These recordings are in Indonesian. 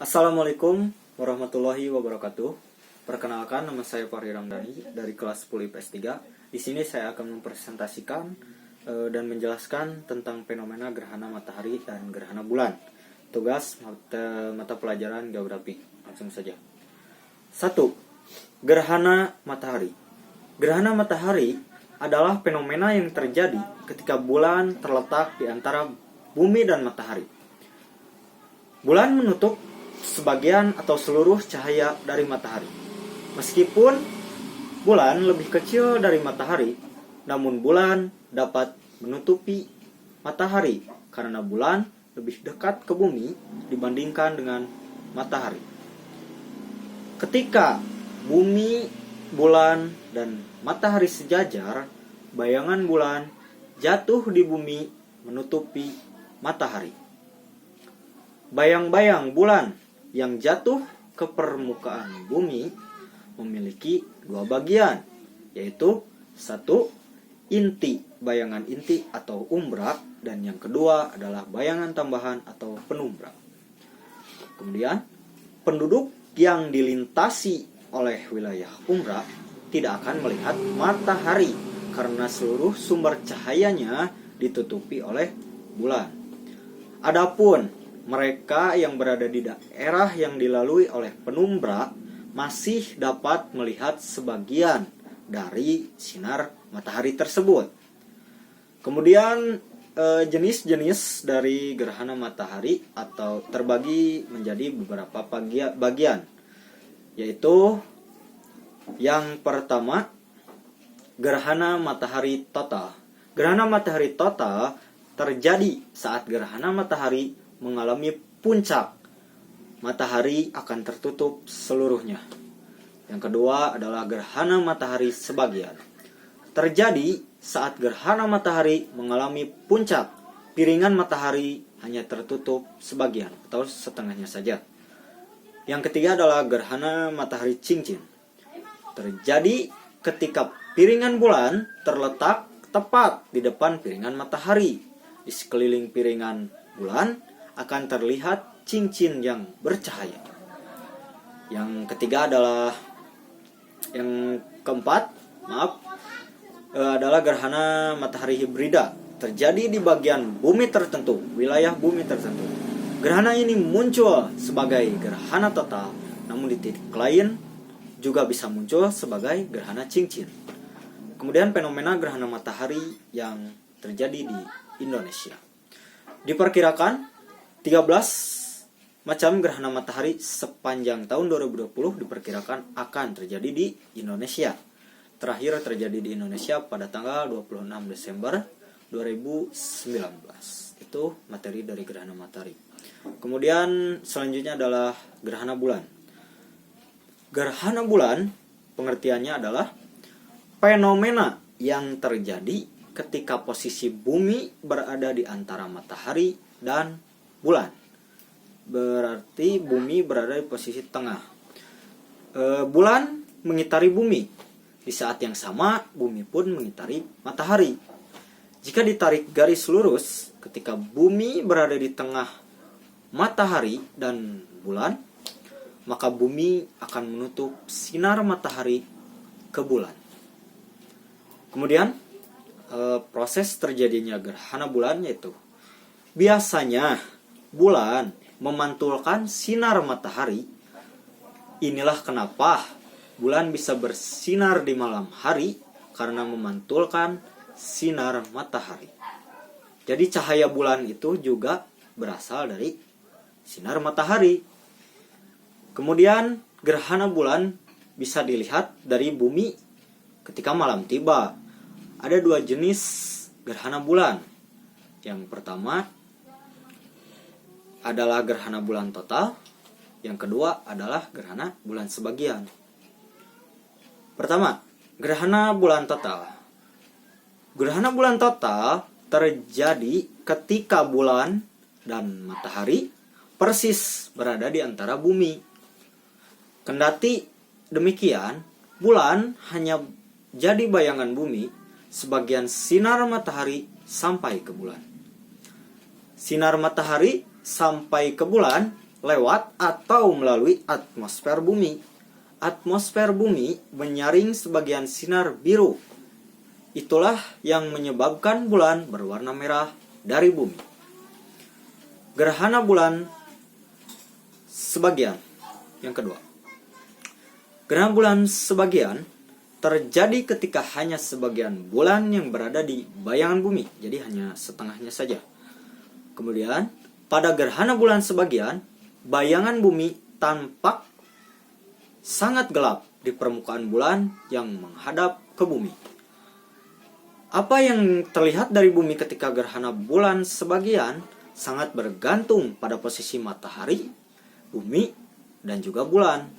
Assalamualaikum warahmatullahi wabarakatuh. Perkenalkan, nama saya Fahri Ramdhani dari kelas 10 IPS 3. Di sini saya akan mempresentasikan dan menjelaskan tentang fenomena gerhana matahari dan gerhana bulan. Tugas mata pelajaran geografi. Langsung saja. 1. Gerhana matahari. Gerhana matahari adalah fenomena yang terjadi ketika bulan terletak di antara bumi dan matahari. Bulan menutup sebagian atau seluruh cahaya dari matahari. Meskipun bulan lebih kecil dari matahari, namun bulan dapat menutupi matahari karena bulan lebih dekat ke bumi dibandingkan dengan matahari. Ketika bumi, bulan, dan matahari sejajar, bayangan bulan jatuh di bumi menutupi matahari. Bayang-bayang bulan yang jatuh ke permukaan bumi memiliki dua bagian, yaitu satu, inti, bayangan inti atau umbra, dan yang kedua adalah bayangan tambahan atau penumbra. Kemudian, penduduk yang dilintasi oleh wilayah umbra tidak akan melihat matahari karena seluruh sumber cahayanya ditutupi oleh bulan. Adapun mereka yang berada di daerah yang dilalui oleh penumbra masih dapat melihat sebagian dari sinar matahari tersebut. Kemudian jenis-jenis dari gerhana matahari atau terbagi menjadi beberapa bagian, yaitu yang pertama, gerhana matahari total. Gerhana matahari total terjadi saat gerhana matahari mengalami puncak. Matahari akan tertutup seluruhnya. Yang kedua adalah gerhana matahari sebagian. Terjadi saat gerhana matahari mengalami puncak, piringan matahari hanya tertutup sebagian atau setengahnya saja. Yang ketiga adalah gerhana matahari cincin. Terjadi ketika piringan bulan terletak tepat di depan piringan matahari. Di sekeliling piringan bulan akan terlihat cincin yang bercahaya. Yang ketiga adalah adalah gerhana matahari hibrida. Terjadi di bagian bumi tertentu, wilayah bumi tertentu. Gerhana ini muncul sebagai gerhana total, namun di titik lain juga bisa muncul sebagai gerhana cincin. Kemudian fenomena gerhana matahari yang terjadi di Indonesia. Diperkirakan 13 macam gerhana matahari sepanjang tahun 2020 diperkirakan akan terjadi di Indonesia. Terakhir terjadi di Indonesia pada tanggal 26 Desember 2019. Itu materi dari gerhana matahari. Kemudian selanjutnya adalah gerhana bulan. Gerhana bulan pengertiannya adalah fenomena yang terjadi ketika posisi bumi berada di antara matahari dan bulan. Berarti bumi berada di posisi tengah. Bulan mengitari bumi. Di saat yang sama, bumi pun mengitari matahari. Jika ditarik garis lurus, ketika bumi berada di tengah matahari dan bulan, maka bumi akan menutup sinar matahari ke bulan. Kemudian, proses terjadinya gerhana bulan yaitu biasanya bulan memantulkan sinar matahari. Inilah kenapa bulan bisa bersinar di malam hari, karena memantulkan sinar matahari. Jadi cahaya bulan itu juga berasal dari sinar matahari. Kemudian gerhana bulan bisa dilihat dari bumi ketika malam tiba. Ada dua jenis gerhana bulan. Yang pertama adalah gerhana bulan total, yang kedua adalah gerhana bulan sebagian. Pertama, gerhana bulan total. Gerhana bulan total terjadi ketika bulan dan matahari persis berada di antara bumi. Kendati demikian, bulan hanya jadi bayangan bumi, sebagian sinar matahari sampai ke bulan. Sinar matahari sampai ke bulan lewat atau melalui atmosfer bumi. Atmosfer bumi menyaring sebagian sinar biru. Itulah yang menyebabkan bulan berwarna merah dari bumi. Gerhana bulan sebagian. Yang kedua, gerhana bulan sebagian terjadi ketika hanya sebagian bulan yang berada di bayangan bumi, jadi hanya setengahnya saja. Kemudian, pada gerhana bulan sebagian, bayangan bumi tampak sangat gelap di permukaan bulan yang menghadap ke bumi. Apa yang terlihat dari bumi ketika gerhana bulan sebagian sangat bergantung pada posisi matahari, bumi, dan juga bulan.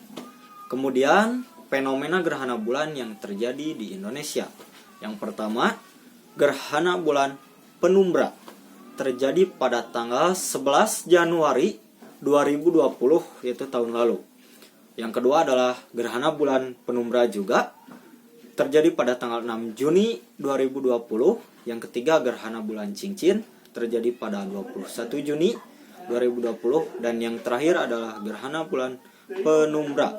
Kemudian, fenomena gerhana bulan yang terjadi di Indonesia. Yang pertama, gerhana bulan penumbra terjadi pada tanggal 11 Januari 2020, yaitu tahun lalu. Yang kedua adalah gerhana bulan penumbra juga terjadi pada tanggal 6 Juni 2020. Yang ketiga, gerhana bulan cincin terjadi pada 21 Juni 2020. Dan yang terakhir adalah gerhana bulan penumbra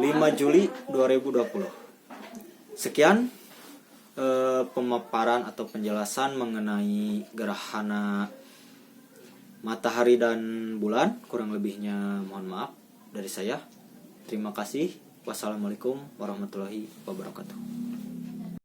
5 Juli 2020. Sekian pemaparan atau penjelasan mengenai gerhana matahari dan bulan. Kurang lebihnya mohon maaf dari saya. Terima kasih. Wassalamualaikum warahmatullahi wabarakatuh.